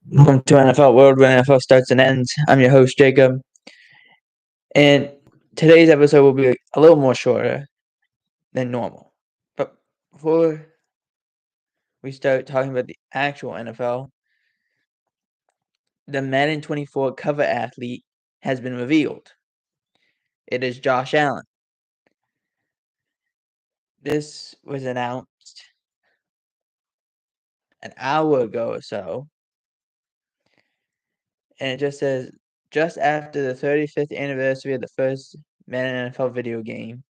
Welcome to NFL World, where NFL starts and ends. I'm your host, Jacob, and today's episode will be a little more shorter than normal. But before we start talking about the actual NFL, the Madden 24 cover athlete has been revealed. It is Josh Allen. This was announced an hour ago or so, and it just says, just after the 35th anniversary of the first Madden NFL video game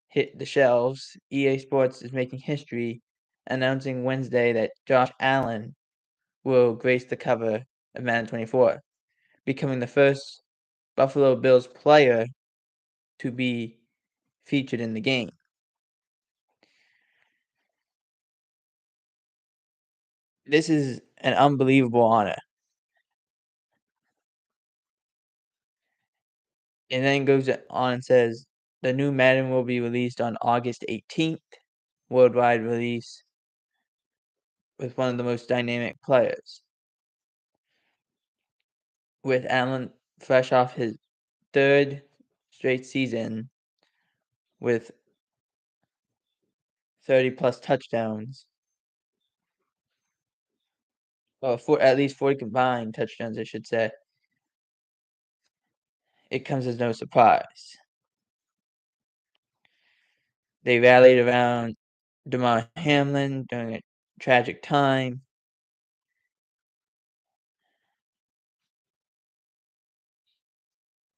hit the shelves, EA Sports is making history, announcing Wednesday that Josh Allen will grace the cover of Madden 24, becoming the first Buffalo Bills player to be featured in the game. This is an unbelievable honor. And then goes on and says, the new Madden will be released on August 18th, worldwide release, with one of the most dynamic players. With Allen fresh off his third straight season with 30-plus touchdowns, or at least 40 combined touchdowns, I should say, it comes as no surprise. They rallied around Damar Hamlin during a tragic time.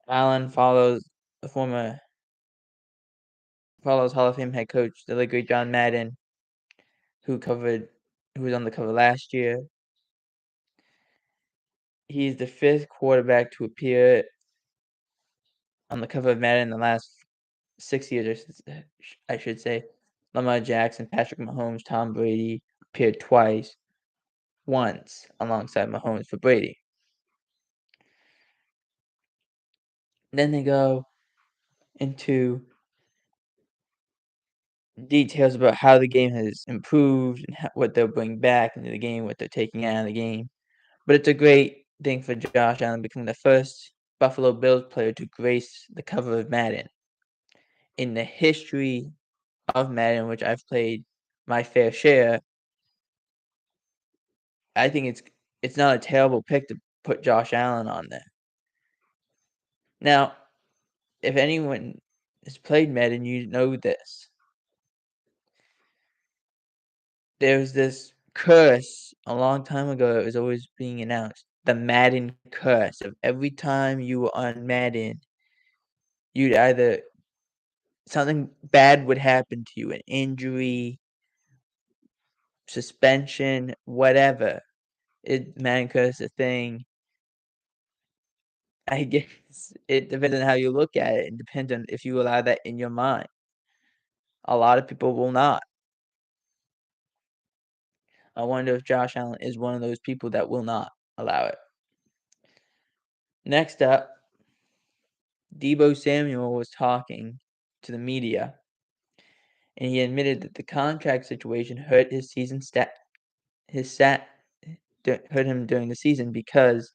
Allen follows Hall of Fame head coach, the late great John Madden, who was on the cover last year. He's the fifth quarterback to appear on the cover of Madden in the last 6 years, I should say. Lamar Jackson, Patrick Mahomes, Tom Brady appeared twice, once alongside Mahomes for Brady. Then they go into details about how the game has improved and what they'll bring back into the game, what they're taking out of the game. But it's a great thing for Josh Allen becoming the first Buffalo Bills player to grace the cover of Madden. In the history of Madden, which I've played my fair share, I think it's not a terrible pick to put Josh Allen on there. Now, if anyone has played Madden, you know this. There's this curse a long time ago that was always being announced. The Madden curse of every time you were on Madden, you'd either something bad would happen to you, an injury, suspension, whatever. Madden curse is a thing. I guess it depends on how you look at it. It depends on if you allow that in your mind. A lot of people will not. I wonder if Josh Allen is one of those people that will not allow it. Next up, Deebo Samuel was talking to the media, and he admitted that the contract situation hurt his season hurt him during the season because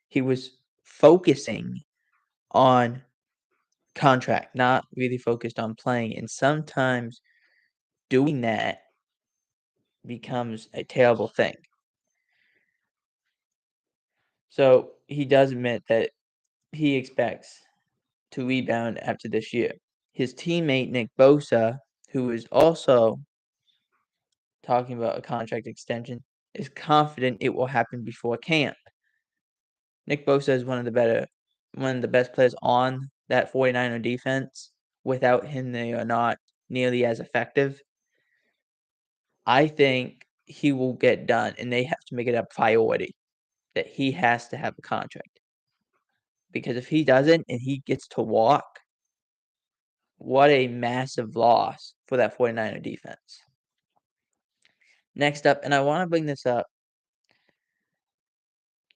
he was focusing on contract, not really focused on playing, and sometimes doing that becomes a terrible thing. So he does admit that he expects to rebound after this year. His teammate Nick Bosa, who is also talking about a contract extension, is confident it will happen before camp. Nick Bosa is one of the best players on that 49er defense. Without him, they are not nearly as effective. I think he will get done, and they have to make it a priority that he has to have a contract. Because if he doesn't and he gets to walk, what a massive loss for that 49er defense. Next up, and I want to bring this up,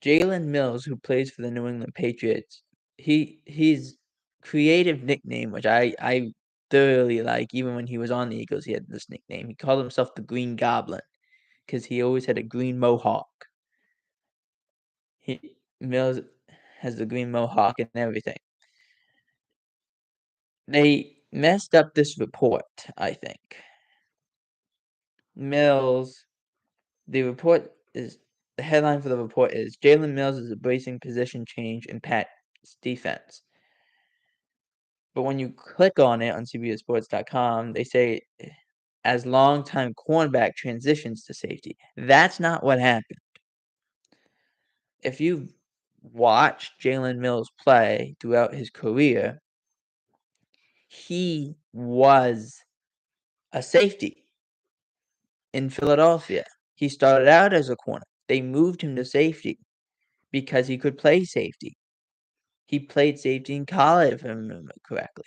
Jalen Mills, who plays for the New England Patriots, his creative nickname, which I thoroughly like, even when he was on the Eagles, he had this nickname. He called himself the Green Goblin because he always had a green mohawk. Mills has the green mohawk and everything. They messed up this report, I think. Mills, the report is the headline for the report is Jalen Mills is embracing position change in Pat's defense. But when you click on it on CBSSports.com, they say as longtime cornerback transitions to safety. That's not what happened. If you've watched Jalen Mills play throughout his career, he was a safety in Philadelphia. He started out as a corner. They moved him to safety because he could play safety. He played safety in college, if I remember correctly.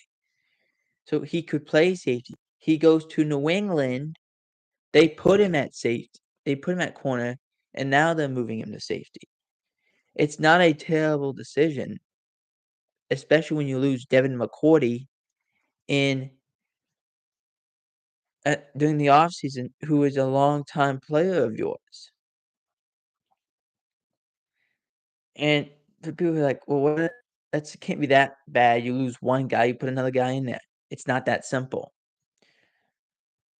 So he could play safety. He goes to New England. They put him at safety. They put him at corner, and now they're moving him to safety. It's not a terrible decision, especially when you lose Devin McCourty in during the offseason, who is a longtime player of yours. And for people who are like, well, what? That can't be that bad. You lose one guy, you put another guy in there. It's not that simple.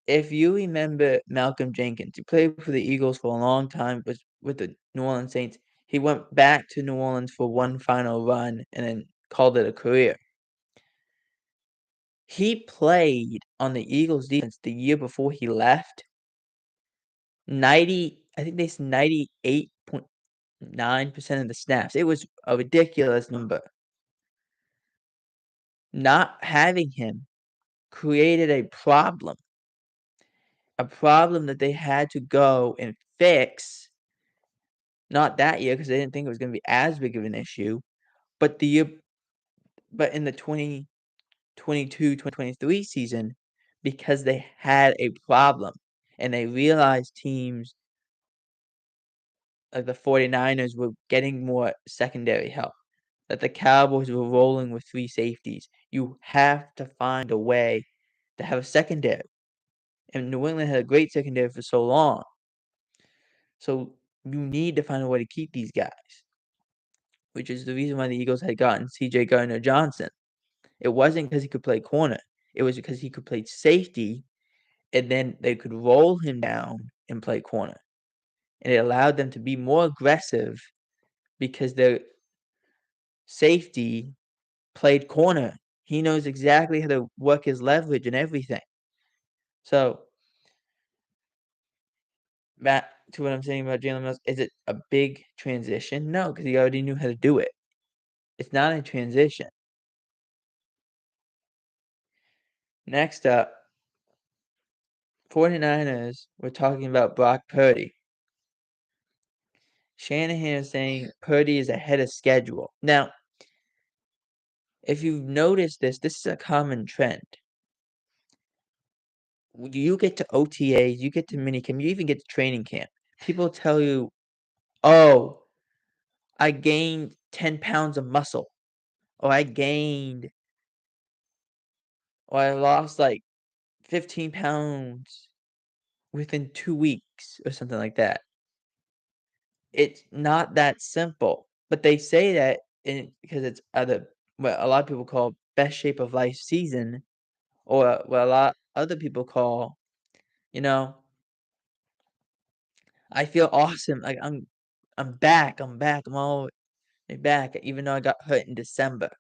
If you remember Malcolm Jenkins, he played for the Eagles for a long time, was with the New Orleans Saints. He went back to New Orleans for one final run and then called it a career. He played on the Eagles defense the year before he left. I think they said 98.9% of the snaps. It was a ridiculous number. Not having him created a problem that they had to go and fix. Not that year because they didn't think it was gonna be as big of an issue, but in the 2022-2023 season, because they had a problem, and they realized teams like the 49ers were getting more secondary help, that the Cowboys were rolling with 3 safeties. You have to find a way to have a secondary, and New England had a great secondary for so long. So, you need to find a way to keep these guys, which is the reason why the Eagles had gotten CJ Gardner-Johnson. It wasn't because he could play corner. It was because he could play safety, and then they could roll him down and play corner. And it allowed them to be more aggressive because their safety played corner. He knows exactly how to work his leverage and everything. So, back to what I'm saying about Jalen Mills, is it a big transition? No, because he already knew how to do it. It's not a transition. Next up, 49ers, we're talking about Brock Purdy. Shanahan is saying Purdy is ahead of schedule. Now, if you've noticed this is a common trend. You get to OTAs, you get to minicamp, you even get to training camp. People tell you, "Oh, I gained 10 pounds of muscle," or or I lost, like, 15 pounds within 2 weeks," or something like that. It's not that simple, but they say that because it's what a lot of people call best shape of life season, or what a lot other people call, you know, I feel awesome, like, I'm back, I'm all the way back, even though I got hurt in December.